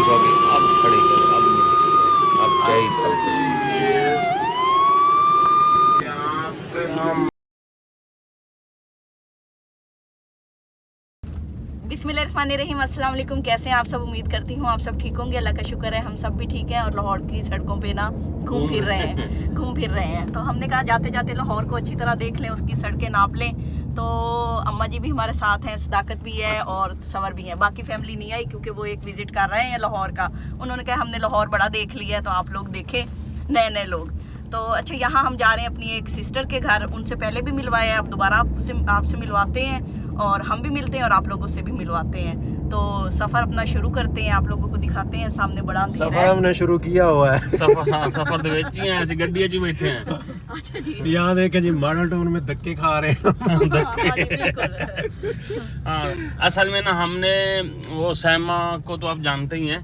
खुश हो गई। अब खड़े करो, अब नहीं कुछ करो, अब क्या ही सब कुछ। यहाँ पे हम बिस्मिल्लाहिर्रहमानिर्रहीम, अस्सलाम वालेकुम। कैसे हैं आप सब? उम्मीद करती हूँ आप सब ठीक होंगे। अल्लाह का शुक्र है हम सब भी ठीक हैं और लाहौर की सड़कों पे ना घूम फिर रहे हैं। तो हमने कहा जाते जाते लाहौर को अच्छी तरह देख लें, उसकी सड़कें नाप लें। तो अम्मा जी भी हमारे साथ हैं, सदाकत भी है और सवर भी है। बाकी फैमिली नहीं आई क्योंकि वो एक विज़िट कर रहे हैं लाहौर का। उन्होंने कहा हमने लाहौर बड़ा देख लिया है, तो आप लोग देखें, नए नए लोग। तो अच्छा, यहाँ हम जा रहे हैं अपनी एक सिस्टर के घर। उनसे पहले भी मिलवाया, अब दोबारा आपसे मिलवाते हैं और हम भी मिलते हैं और आप लोगों से भी मिलवाते हैं। तो सफ़र अपना शुरू करते हैं, आप लोगों को दिखाते हैं। सामने बड़ा अंधेरा सफर हमने शुरू किया हुआ है। सफर दे ਵਿੱਚ ਹੀ ऐसी गड्डी जी बैठे हैं। अच्छा जी, यहाँ देखे जी मॉडल टाउन में धक्के खा रहे हैं। हाँ जी, बिल्कुल। हाँ, असल में ना हमने वो सैमा को तो आप जानते ही हैं,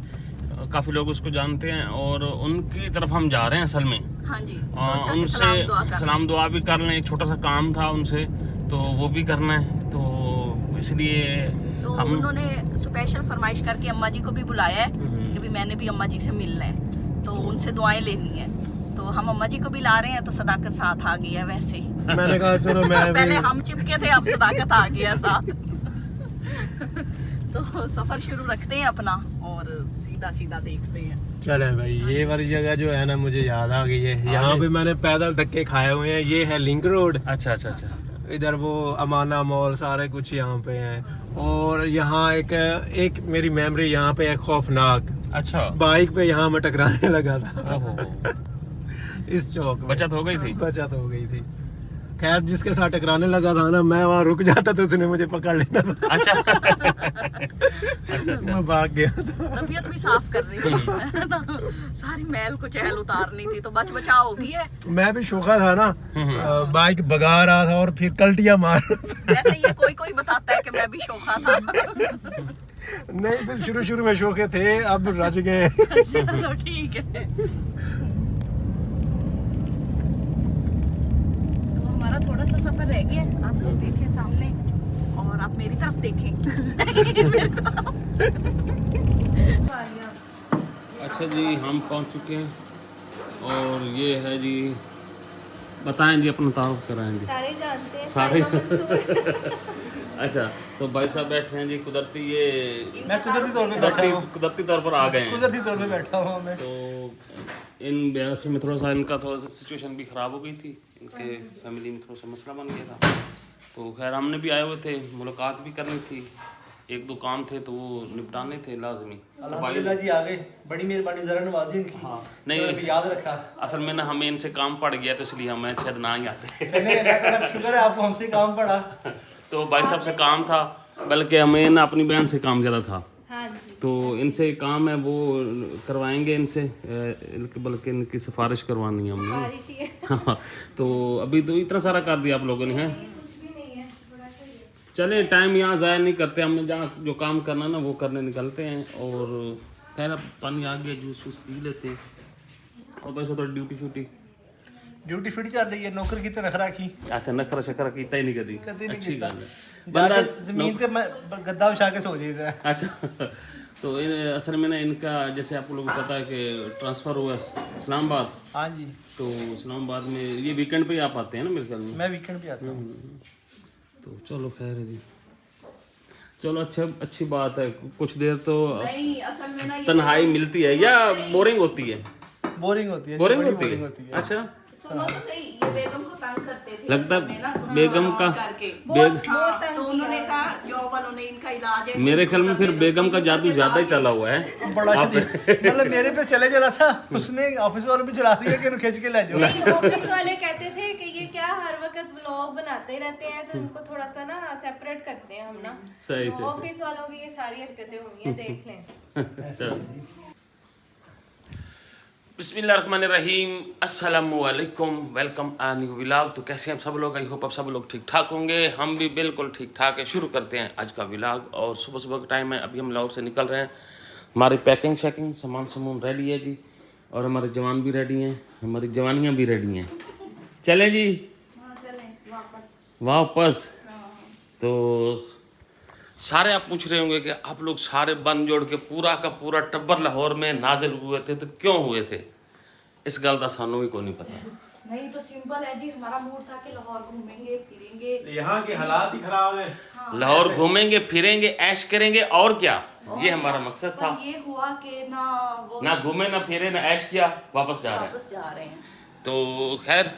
काफ़ी लोग उसको जानते हैं और उनकी तरफ हम जा रहे हैं असल में। हाँ जी, सोचा कि उनसे सलाम दुआ भी कर लें, एक छोटा सा काम था उनसे, तो वो भी करना है, तो इसलिए तो हम उन्होंने स्पेशल फरमाइश करके अम्मा जी को भी बुलाया है कि भी मैंने भी अम्मा जी से मिलना है, तो उनसे दुआएं लेनी है। तो हम अम्मा जी को भी ला रहे हैं, तो सदाकत साथ आ गई है वैसे ही। मैंने कहा चलो मैं पहले भी हम चिपके थे, अब सदाकत आ गया साथ। तो सफर शुरू रखते हैं अपना और सीधा सीधा देखते हैं। चले भाई, ये वाली जगह जो है ना मुझे याद आ गई है। यहाँ पे मैंने पैदल धक्के खाए हुए हैं। ये है लिंक रोड, अच्छा अच्छा अच्छा इधर वो अमाना मॉल सारे कुछ यहाँ पे हैं। और यहाँ एक मेरी मेमोरी यहाँ पे है खौफनाक। अच्छा, बाइक पे यहाँ मैं टकराने लगा था ओहो, इस चौक में। बचत हो गई थी। बचत हो गई थी। खैर जिसके साथ टकराने लगा था ना, मैं वहाँ रुक जाता तो उसने मुझे पकड़ लेना था। अच्छा अच्छा अच्छा, मैं भाग गया था। तबीयत भी साफ कर रही थी, है ना? सारी मैल कुचैल उतारनी थी, तो बचाव होगी है। मैं भी शोखा था ना, बाइक भगा रहा था और फिर कल्टियां मार रहा था। वैसे ये कोई बताता है कि मैं भी शोखा था। नहीं, फिर शुरू में शोखे थे, अब रच गए। चलो ठीक है। तो हमारा थोड़ा सा सफर रह गया है, आप लोग देखें सामने और आप मेरी तरफ देखें। मेरी तरफ। अच्छा जी, हम पहुंच चुके हैं और ये है जी, बताएं जी, अपना तारुफ कराएं जी। सारे जानते हैं सारे अच्छा, तो भाई साहब बैठे हैं जी, कुदरती ये मैं कुदरती तौर पे बैठा हूँ। कुदरती तौर पर आ गए हैं। कुदरती तौर पे बैठा हूँ मैं। तो इन ब्यासी में थोड़ा सा इनका थोड़ा सा सिचुएशन भी ख़राब हो गई थी, इनके फैमिली में थोड़ा सा मसला बन गया था। तो खैर हमने भी आए हुए थे, मुलाकात भी करनी थी, एक दो काम थे तो वो निपटाने थे लाजमी। अल्हम्दुलिल्लाह जी आ गए, बड़ी मेहरबानी, जरा नवाजी इनकी। हाँ, नहीं याद रखा। असल में ना हमें इनसे काम पड़ गया, तो इसलिए हमें शायद ना ही आते। शुक्र है आपको हमसे काम पड़ा। तो भाई साहब से काम था, बल्कि हमें ना अपनी बहन से काम ज़्यादा था। हाँ जी, तो इनसे काम है, वो करवाएंगे इनसे, बल्कि इनकी सिफारिश करवानी है हमने। बारिश ही है। हाँ, तो अभी तो इतना सारा कर दिया आप लोगों ने, हैं? कुछ भी नहीं है, बड़ा सही है। चले, टाइम यहाँ ज़ाया नहीं करते, हमने जहाँ जो काम करना ना वो करने निकलते हैं। और खैर अब पानी आ गया, जूस वूस पी लेते हैं और बस थोड़ा ड्यूटी फिट चल रही है, नौकर की तरह रखी। अच्छा, नखरा शखरा कीता ही नहीं कभी, कभी नहीं अच्छी कीता। गल है बंदा जमीन पे मैं गद्दा बिछा के सो जाता है। अच्छा, तो असल में ना इनका, जैसे आप लोगों को पता है कि ट्रांसफ़र हुआ इस्लामाबाद, हाँ जी, तो इस्लामाबाद में ये वीकेंड पे ही आप आते हैं ना मेरे ख्याल में। मैं वीकेंड पे आता हूँ। तो चलो खैर है जी, चलो अच्छी बात है। कुछ देर तो नहीं, असल में ना ये तन्हाई मिलती है या बोरिंग होती है? बोरिंग होती है, बोरिंग बड़ी होती बोरिंग है। होती है। अच्छा, सुनो तो सही, ये बेगम को तंग करते थे लगता असल में ना, थोड़ा बेगम का करके। बेग हाँ, तो उन्होंने कहा जो वालों ने इनका इलाज है, मेरे ख्याल में फिर बेगम का जादू ज़्यादा ही चला हुआ है। बड़ा मतलब मेरे पे चले जरा था, उसने ऑफिस वालों पे चला दिया कि खींच के ले जाओ। नहीं, ऑफिस वाले कहते थे कि ये क्या हर वक्त व्लॉग बनाते ही रहते हैं, तो इनको थोड़ा सा ना सेपरेट करते हैं हम ना। सही तो सही ऑफिस वालों की ये सारी हरकतें हुई हैं, देख लें। बिस्मिल्लाहिर्रहमानिर्रहीम, अस्सलामुअलैकुम, वेलकम आ न्यू व्लॉग। तो कैसे हैं सब लोग? आई होप आप सब लोग ठीक ठाक होंगे, हम भी बिल्कुल ठीक ठाक है। शुरू करते हैं आज का व्लॉग। और सुबह सुबह का टाइम है, अभी हम लाहौर से निकल रहे हैं। हमारी पैकिंग शैकिंग सामान रेडी है जी, और हमारे जवान भी रेडी हैं, हमारी जवानियाँ भी रेडी हैं। चले जी वापस। तो सारे आप पूछ रहे होंगे कि आप लोग सारे बन जोड़ के पूरा का पूरा टब्बर लाहौर में नाजिल हुए थे, तो क्यों हुए थे? इस गल का सानू भी को नहीं पता। नहीं तो सिंपल है जी, हमारा मूड था कि लाहौर घूमेंगे फिरेंगे। यहाँ के हालात ही खराब है। लाहौर घूमेंगे फिरेंगे ऐश करेंगे और क्या, ये हमारा मकसद था। पर ये हुआ कि ना घूमे ना फिरे ना ऐश किया, वापस जा रहे हैं। तो खैर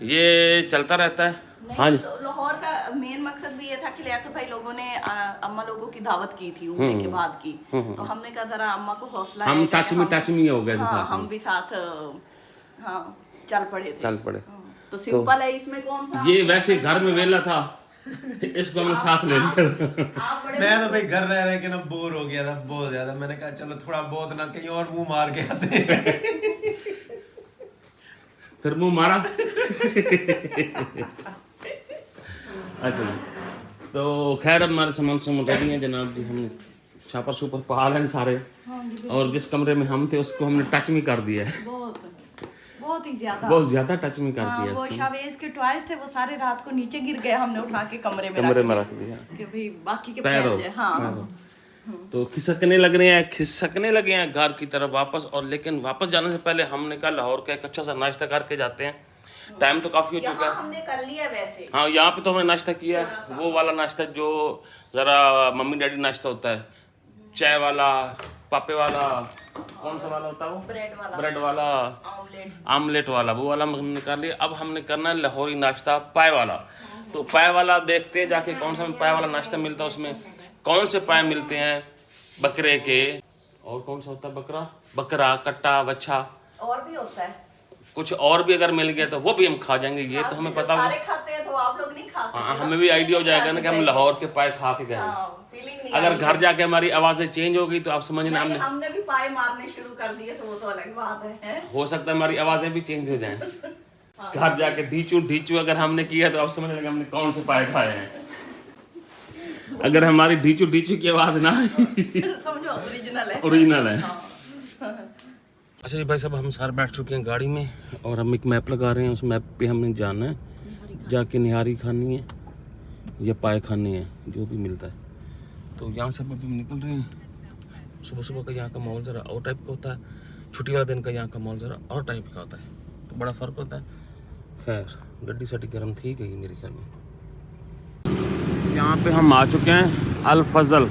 ये चलता रहता है। हाँ जी, लाहौर का मेन मकसद भी ये था कि लियाकत भाई लोगों ने अम्मा लोगों की दावत की थी उम्र के बाद की, तो हमने कहा जरा अम्मा को हौसला, हम टच में हो गए थे साथ हम में। भी साथ चल पड़े। तो तो सिंपल है, इसमें कौन सा ये वैसे घर में वेला था, इसको हमने साथ ले लिया। आप बड़े मैं तो भाई घर रह रहे के ना बोर हो गया था बहुत ज्यादा। मैंने कहा चलो थोड़ा बहुत ना कहीं और मुंह मार के आते हैं। फिर मुंह मारा। अच्छा जी, तो खैर अब हमारे सामान से रेडी हैं जनाब जी। हमने छापर सुपर पहाड़ हैं सारे, और जिस कमरे में हम थे उसको हमने टच में कर दिया है। बहुत ज्यादा टच में कर दिया। वो शावेज के टॉयज थे वो सारे रात को नीचे गिर गए, हमने उठा के कमरे में रख दिया कि भाई बाकी के पैरों। पहन जाए। हाँ तो खिसकने लगे हैं घर की तरफ वापस। और लेकिन वापस जाने से पहले हमने कहा लाहौर का एक अच्छा सा नाश्ता करके जाते हैं। टाइम तो काफी हो चुका यहाँ है। हमने कर लिया वैसे। हाँ, यहाँ पे तो हमने नाश्ता किया है, वो वाला नाश्ता जो जरा मम्मी डैडी नाश्ता होता है, चाय वाला, पापे वाला, कौन सा वाला होता है वो, ब्रेड वाला, आमलेट वाला, वो वाला हमने निकाल लिया। अब हमने करना है लाहौरी नाश्ता पाए वाला। तो पाए वाला देखते हैं जाके कौन सा पाए वाला नाश्ता मिलता है, उसमें कौन से पाए मिलते हैं बकरे के, और कौन सा होता है बकरा कट्टा बच्छा, और भी होता है कुछ और भी अगर मिल गया तो वो भी हम खा जाएंगे। ये तो हमें पता सारे खाते हैं तो आप लोग नहीं खा सकते। हाँ, हमें भी आइडिया हो जाएगा ना कि हम लाहौर के पाए खा के गए। फीलिंग नहीं अगर घर जाके हमारी आवाजें चेंज हो गई तो आप समझना हमने भी पाए मारने शुरू कर दिए, तो वो तो अलग बात है। हो सकता है हमारी आवाजें भी चेंज हो जाएं। घर जाके ढीचू अगर हमने किया तो आप समझ लेंगे हमने कौन से पाए खाए हैं। अगर हमारी ढीचू की आवाज ना समझो ओरिजिनल है। अच्छा जी भाई साहब, हम सारे बैठ चुके हैं गाड़ी में और हम एक मैप लगा रहे हैं। उस मैप पे हमने जाना है, जाके निहारी खानी है या पाए खाने हैं, जो भी मिलता है। तो यहाँ से हम अभी निकल रहे हैं। सुबह का यहाँ का माहौल ज़रा और टाइप का होता है, छुट्टी वाला दिन का यहाँ का माहौल ज़रा और टाइप का होता है, तो बड़ा फ़र्क होता है। खैर गड्डी साड़ी गर्म थी गई मेरे ख्याल में। यहाँ पे हम आ चुके हैं अल फजल,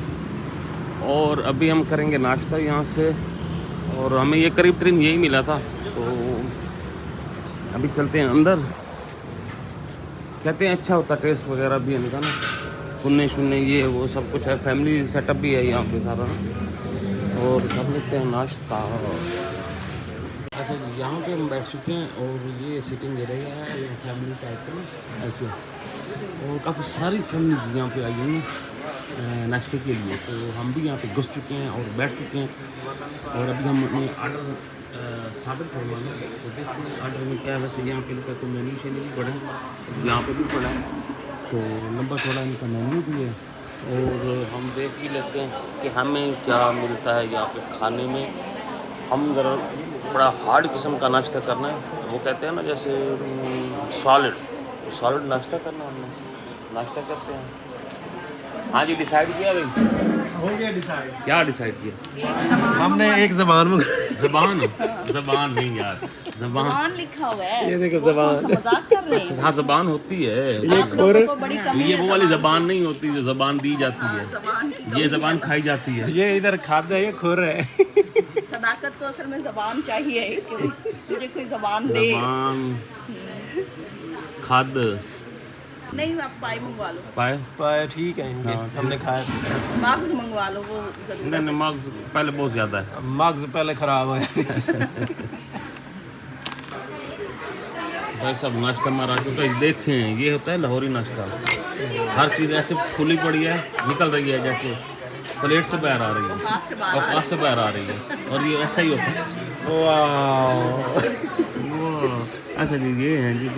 और अभी हम करेंगे नाश्ता यहाँ से। और हमें ये करीब तरीन यही मिला था, तो अभी चलते हैं अंदर। कहते हैं अच्छा होता, टेस्ट वगैरह भी है इनका ना, सुनने शुनने ये वो सब कुछ है, फैमिली सेटअप भी है यहाँ पे सारा ना। और कर लेते हैं नाश्ता। अच्छा जी, यहाँ पे हम बैठ चुके हैं और ये सिटिंग एरिया है, ये फैमिली टाइप का ऐसे, और काफ़ी सारी फैमिलीज यहाँ पे आई हुई हैं नाश्ते के लिए। तो हम भी यहाँ पे घुस चुके हैं और बैठ चुके हैं, और अभी हम अपने आर्डर साबित करवाना है। तो देखते हैं आर्डर में क्या है। वैसे यहाँ पे इनका तो मेन्यू शेन्यू भी पड़ा है, यहाँ पे भी पड़ा है, तो लंबा थोड़ा इनका मेन्यू भी है। और हम देख ही लेते हैं कि हमें क्या मिलता है यहाँ पे खाने में। हम ज़रा बड़ा हार्ड किस्म का नाश्ता करना है, वो कहते हैं ना जैसे सॉलिड नाश्ता करना। हमने नाश्ता करते हैं। हाँ जी, डिसाइड किया भाई? हो गया डिसाइड। क्या डिसाइड किया? हमने एक ज़बान में ज़बान नहीं यार, ज़बान लिखा हुआ है। ये देखो ज़बान, मजाक कर रहे हैं। हाँ ज़बान होती है, ये खोर, बड़ी कमी ये वो वाली ज़बान नहीं होती जो ज़बान दी जाती है, ज़बान की ये ज़बान खाई जाती है। ये इधर खाद है, ये खोर है। सदाकत को असल में ज़बान चाहिए कि मुझे कोई ज़बान दे। ज़बान खाद नहीं, आप पाए मंगवा लो। पाए ठीक है इनके, हमने खाया। मग्ज मंगवा लो, वो जरूर। नहीं मग्ज पहले बहुत ज़्यादा है, मग्ज पहले ख़राब है। भाई सब नाश्ता मारा चुका है। देखें ये होता है लाहौरी नाश्ता, हर चीज़ ऐसे खुली पड़ी है, निकल रही है जैसे प्लेट से बाहर आ रही है, औकात से बाहर आ रही है, और ये ऐसा ही होता है। वाह, अच्छा जी, ये हैं जी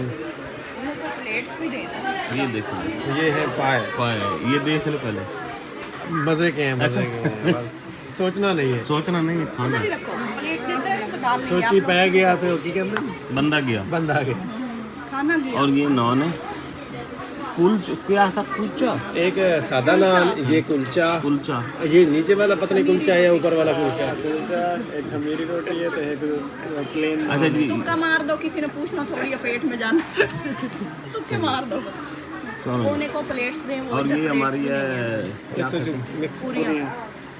प्लेट्स भी देना। ये देखो, ये है पाए। ये देख लो पहले, मज़े के हैं, मज़े के हैं। बस सोचना नहीं है, सोचना नहीं है, खाना है। प्लेट देते हैं तो डाल लेंगे सोची आप पै गया पे की कहते बंदा गया बंदा के। लोग। खाना भी और ये नॉन है, क्या था कुलचा? एक सादा नान, ये कुलचा, कुलचा। ये नीचे वाला पता नहीं कुलचा है या ऊपर वाला कुलचा। एक खमीरी रोटी है तो एक प्लेन। अच्छा जी, तुक्का मार दो, किसी ने पूछना थोड़ी है पेट में जाना। तुक्के मार दो। चलो। कोने को प्लेट्स दें वो और इधर ये plates हमारी दें। है क्या कहते हैं? मिक्स पूरियां,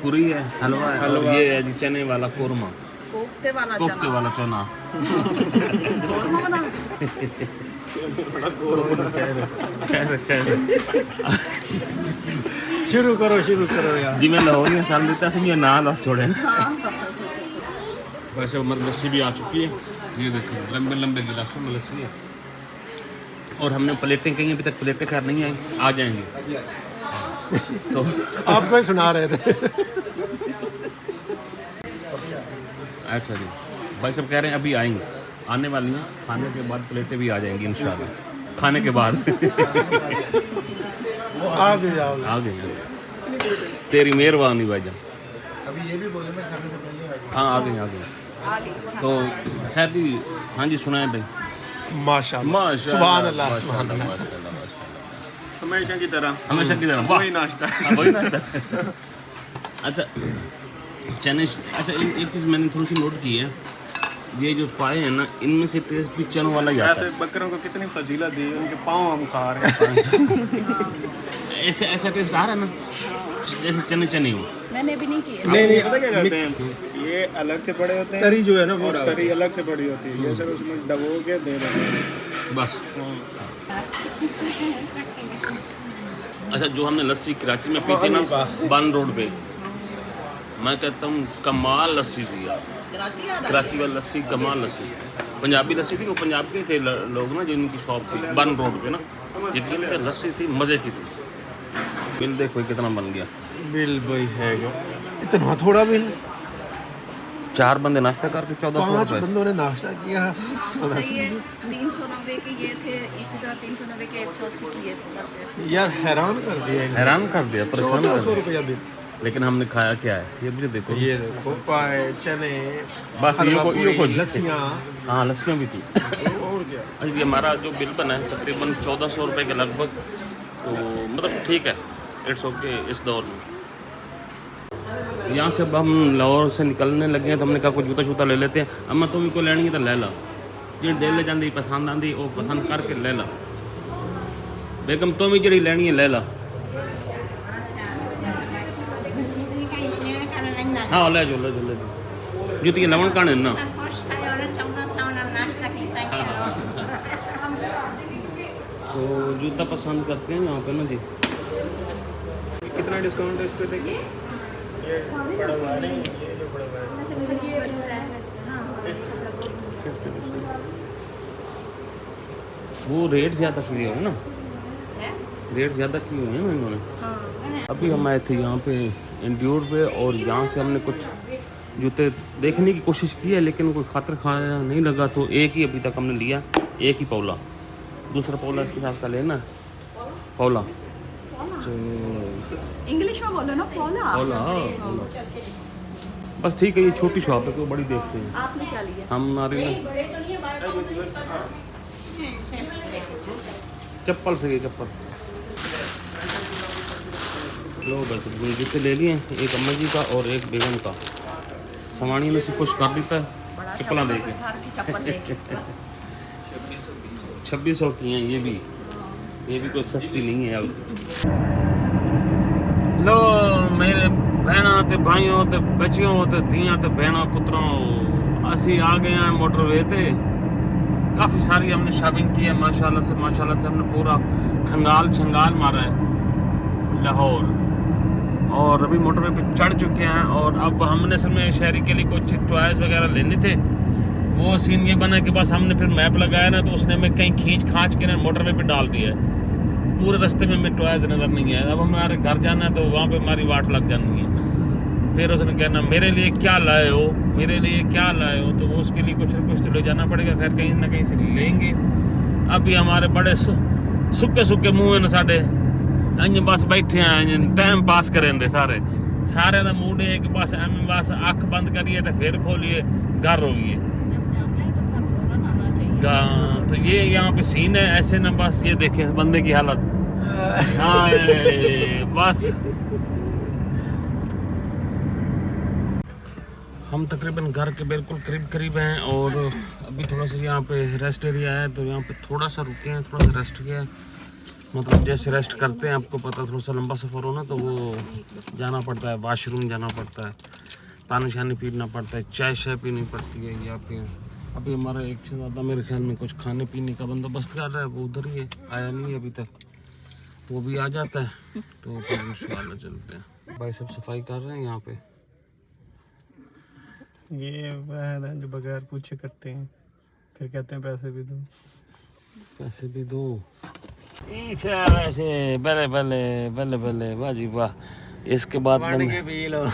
पूरी है, हलवा है, और ये है जी चने वाला कोरमा, कोफ्ते वाला कोफ्ते चना, वाला चना। कोरमा बना। शुरू करो यार। जी मैं लाहौरी साल देता से ये ना लॉस छोड़े। वैसे हमारी लस्सी भी आ चुकी है, ये देखिए लंबे लंबे गिलासों में लस्सी है। और हमने प्लेटें कहीं अभी तक प्लेटें खैर नहीं आई, आ जाएंगी। तो आपको ही सुना रहे थे। अच्छा जी, भाई सब कह रहे हैं अभी आएंगे, आने वाली हैं, खाने के बाद प्लेटें भी आ जाएंगी इंशाल्लाह। खाने के बाद आ गए। तेरी मेहरबानी भाईजान। अभी ये भी बोले मैं खाने से पहले हाँ आ गए। तो खैर जी, हाँ जी सुनाए भाई। माशाल्लाह, सुभान अल्लाह। हमेशा की तरह हमेशा की तरह वही नाश्ता। हाँ, वही नाश्ता। अच्छा चने, अच्छा एक चीज़ मैंने थोड़ी सी नोट की है, ये जो पाए हैं ना, इनमें से टेस्ट भी चनों वाला ही आता ऐसे बकरों को कितनी फजीलत दी, उनके पाँव हम खा रहे हैं। है। ऐसे ऐसा टेस्ट आ रहा है ना जैसे चने चने हो। मैंने भी नहीं किए। नहीं पता क्या करते हैं, ये अलग से पड़े होते हैं, तरी जो है ना वो और तरी अलग से पड़ी होती है, ये सर उसमें डबो के दे देते हैं। बस। अच्छा जो हमने लस्सी कराची में पी थी ना बन रोड पे, मैं कहता हूँ कमाल लस्सी थी यार। कराची वाली लस्सी कमाल लस्सी, पंजाबी लस्सी थी। वो पंजाब के थे लोग ना जिनकी शॉप थी बन रोड पे ना, यकीन से लस्सी थी, मज़े की थी। बिल देखो कितना बन गया। बिल भाई है जो इतना थोड़ा बिल। 4 बंदे नाश्ता करके 1400 5 रुपये। बंदों ने नाश्ता किया। सही है। 390 के ये थे, इसी तरह 390 के 180 की ये थे। बस यार हैरान कर दिया इन्हें। हैरान कर दिया, परेशान कर 1400 दिया। रुपया बिल। लेकिन हमने खाया क्या है ये मुझे देखो। ये देखो पाए, चने, बस ये हलवा को पूरी, लस्सियाँ हाँ लस्सियाँ भी थी। और क्या। अच्छा ये हमारा जो बिल बना है तकरीबन 1400 रुपये के लगभग, तो मतलब ठीक है, इट्स ओके इस दौर में। यहाँ से अब हम लाहौर से निकलने लगे हैं, तो हमने कहा कुछ जूता शूता ले लेते हैं। अम्मा तुम को लेनी है तो ले ला, जी दिल जाती पसंद आती वो पसंद करके ले ला। बेगम तुम ही जी लेनी है ले ला। हाँ ले जो जुती लवण काने ना। तो जूता पसंद करते हैं यहाँ पे ना जी। कितना डिस्काउंट है इस पे देखिए, ये बड़ा हुआ है, ये जो बड़ा हुआ है 50%। वो रेट ज़्यादा किए हुए ना, रेट ज़्यादा किए हुए हैं ना इन्होंने। अभी हम आए थे यहाँ पे इंड्योर पे, और यहाँ से हमने कुछ जूते देखने की कोशिश की है, लेकिन कोई खातिर खाया नहीं लगा, तो एक ही अभी तक हमने लिया, एक ही पौला। दूसरा पौला इसके साथ का लेना पौला। तो इंग्लिश में बोलो ना, पोला। पौला बस ठीक है। ये छोटी शॉप है, कोई बड़ी देखते हैं। आपने क्या लिया? हमारी ना चप्पल से गई चप्पल लो, बस जूते ले लिए, एक अम्मा जी का और एक बेगम का। सवानी ने से कुछ कर देता है चप्पल देके। 2600 की हैं ये भी कोई सस्ती नहीं है। अब लो मेरे बहना ते भाइयों ते बच्चियों ते धियां ते बहनों पुत्रों, असी आ गए हैं मोटरवे ते। काफ़ी सारी हमने शॉपिंग की है माशाल्लाह से हमने पूरा खंगाल छंगाल मारा है लाहौर, और अभी मोटरवे पे चढ़ चुके हैं। और अब हमने असल में शहरी के लिए कुछ टॉयज़ वगैरह लेने थे। वो सीन ये बना कि बस हमने फिर मैप लगाया ना, तो उसने हमें कहीं खींच खाँच के ना मोटरवे पे डाल दिया है। पूरे रास्ते में हमें टॉयज़ नज़र नहीं आया। अब हमारे घर जाना है तो वहाँ पे हमारी वाट लग जानी है। फिर उसने कहना मेरे लिए क्या लाए हो, मेरे लिए क्या लाए हो, तो वो उसके लिए कुछ न कुछ तो ले जाना पड़ेगा। खैर कहीं ना कहीं से लेंगे। अभी हमारे बड़े सुक्के सुक्के मुँह हैं साढ़े, अं बस बैठे हैं टाइम पास करें दे सारे का मूड है कि बस एम बस अख बंद करिए तो फिर खोलिए घर रोइए। तो ये यहाँ पे सीन है ऐसे ना, बस ये देखें इस बंदे की हालत, हाय, बस हम तकरीबन घर के बिल्कुल करीब हैं और अभी थोड़ा सा यहाँ पे रेस्ट एरिया है तो यहाँ पे थोड़ा सा रुके हैं, थोड़ा सा रेस्ट किया है। मतलब जैसे रेस्ट करते हैं, आपको पता थोड़ा सा लंबा सफ़र हो ना तो वो जाना पड़ता है, वॉशरूम जाना पड़ता है, पानी शानी पीना पड़ता है, चाय शाय पीनी पड़ती है। या फिर अभी हमारा एक से ज़्यादा मेरे ख्याल में कुछ खाने पीने का बंदोबस्त कर रहा है, वो उधर ही है, आया नहीं है अभी तक, वो भी आ जाता है तो फिर इंशाल्लाह चलते हैं। भाई सब सफाई कर रहे हैं यहाँ पे। ये वह है जो बगैर पूछे करते हैं, फिर कहते हैं पैसे भी दो। पैसे भी दो वैसे बल्ले बल्ले बल्ले बल्ले, वाह जी वाह। इसके बाद के पी लो।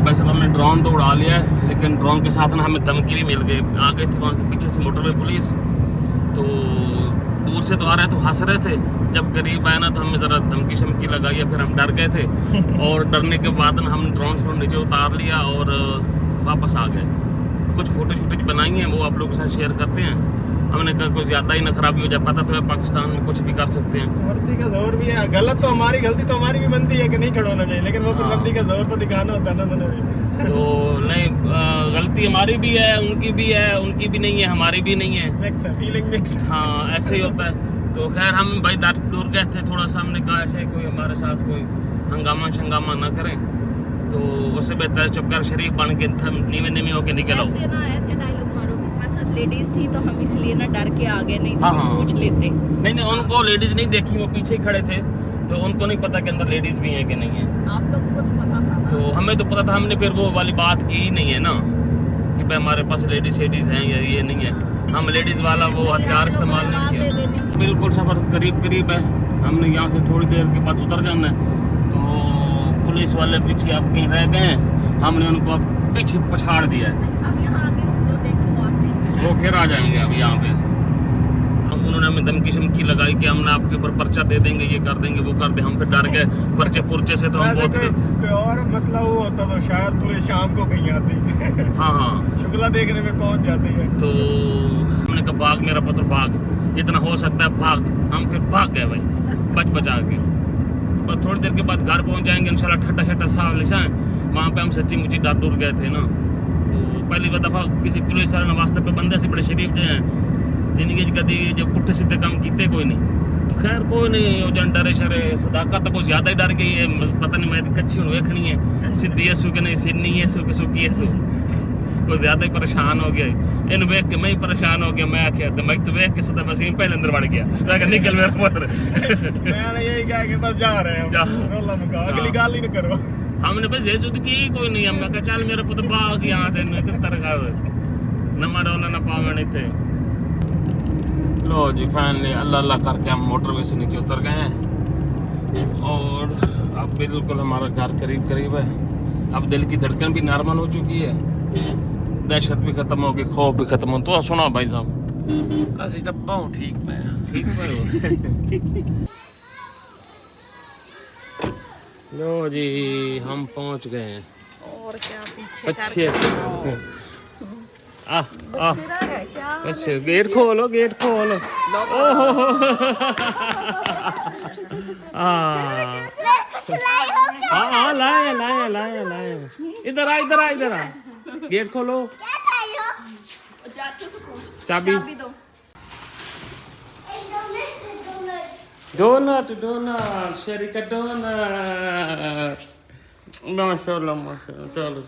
वैसे हमने ड्रोन तो उड़ा लिया है, लेकिन ड्रोन के साथ ना हमें धमकी भी मिल गई। आ गई थी वहाँ से पीछे से मोटरवे पुलिस, तो दूर से तो आ रहे तो हंस रहे थे, जब करीब आया ना तो हमें ज़रा धमकी शमकी लगाई है, फिर हम डर गए थे और डरने के बाद ना हमने ड्रोन शोन नीचे उतार लिया और वापस आ गए। कुछ फोटो शूटेज बनाई हैं, वो आप लोगों के साथ शेयर करते हैं। हमने कहा कोई ज़्यादा ही ना खराबी हो जाए, पता तो है पाकिस्तान में कुछ भी कर सकते हैं। वर्दी का जोर भी है, गलत तो हमारी, गलती तो हमारी भी बनती है कि नहीं खड़ा होना चाहिए, लेकिन वो हाँ। वर्दी का जोर तो दिखाना होता है ना मैंने भी। तो नहीं, गलती हमारी भी है, उनकी भी है, उनकी भी नहीं है, हमारी भी नहीं है। मिक्स है, फीलिंग मिक्स है। हाँ ऐसे ही होता है। तो खैर हम भाई दूर गए थे थोड़ा सा, हमने कहा ऐसे कोई हमारे साथ कोई हंगामा शंगामा ना करें, तो उससे बेहतर चुप कर शरीफ बन के नीवे नीवे होके निकल आओ। ऐसे ना ऐसे डायलॉग मारो कि हमारे साथ लेडीज थी तो हम इसलिए ना डर के आ गए, नहीं तो हाँ, हम हाँ। पूछ लेते। नहीं उनको लेडीज नहीं देखी, वो पीछे ही खड़े थे, तो उनको नहीं पता कि अंदर लेडीज भी हैं कि नहीं है। आप लोगों को तो पता था ना। तो हमें तो पता था, हमने फिर वो वाली बात की ही नहीं है ना कि भाई हमारे पास लेडीज हैं या ये नहीं है। हम लेडीज वाला वो हथियार इस्तेमाल नहीं किया। बिल्कुल सफ़र करीब है, हमने यहाँ से थोड़ी देर के बाद उतर जाना है। तो पुलिस वाले पीछे अब कहीं रह गए हैं, हमने उनको अब पीछे पछाड़ दिया है। अब यहाँ आगे रुक लो, देखो आते हैं। वो फिर आ जाएंगे अब यहाँ पे। उन्होंने हमें धमकी शमकी लगाई कि हमने आपके ऊपर पर्चा दे देंगे, ये कर देंगे, वो कर दे। हम फिर डर गए पर्चे पुर्चे से, तो हम वैसे बहुत कोई और मसला वो होता तो शायद पुलिस शाम को कहीं आती। हाँ शुक्ला देखने में पहुंच जाती है। तो हमने कहा भाग मेरा पुत्र भाग, जितना हो सकता है भाग। हम फिर भाग गए भाई बचा के। तो बस थोड़ी देर के बाद घर पहुंच जाएंगे इंशाल्लाह। ठट्टा ठट्टा साफ लिसाएं, वहाँ पे हम सच्ची मुच्ची डर गए थे ना। तो पहली दफ़ा किसी पुलिस वाले ने वास्ते पे बंदे से बड़े शरीफ जो हैं जिंदगी कभी जो पुट्ठे सीधे काम किते कोई नहीं। खैर कोई नहीं, वो जन डरे शरे सदाकत तो कुछ ज़्यादा ही डर गई है। पता नहीं मैं कच्ची हूँ वेखनी है, सीधी है सू कि नहीं, सिन्नी है सू कि सुकी है सू। वो ज्यादा ही परेशान हो गया इन वेख के मैं ही परेशान हो गया मैं आखिया मैं तो वेख के सदा वसीम पहले अंदर बढ़ गया ताकि निकल मेरा पुत्र मैंने यही कहा कि बस जा रहे हैं जा। रोला मुका अगली गाल ही न करो हमने बस ये सुध की कोई नहीं हम कहा चल मेरा पुत्र भाग यहाँ से इतने तरह नमा डोला ना पावन इतने लो जी फाइनली अल्लाह अल्लाह करके हम मोटरवे से नीचे उतर गए हैं और अब बिल्कुल हमारा घर करीब करीब है। अब दिल की धड़कन भी नॉर्मल हो चुकी है, दहशत भी खत्म हो गई, खौफ भी खत्म हो। तो सुना भाई साहब असि तो बहुत ठीक पे ठीक पे लो जी हम पहुंच गए हैं। और क्या पीछे अच्छे आ क्या अच्छा गेट खोलो ओहो हाँ लाए इधर आ गेट खोलो चाबी दो। डोनट शेरी का डोनट माशाल्लाह चलो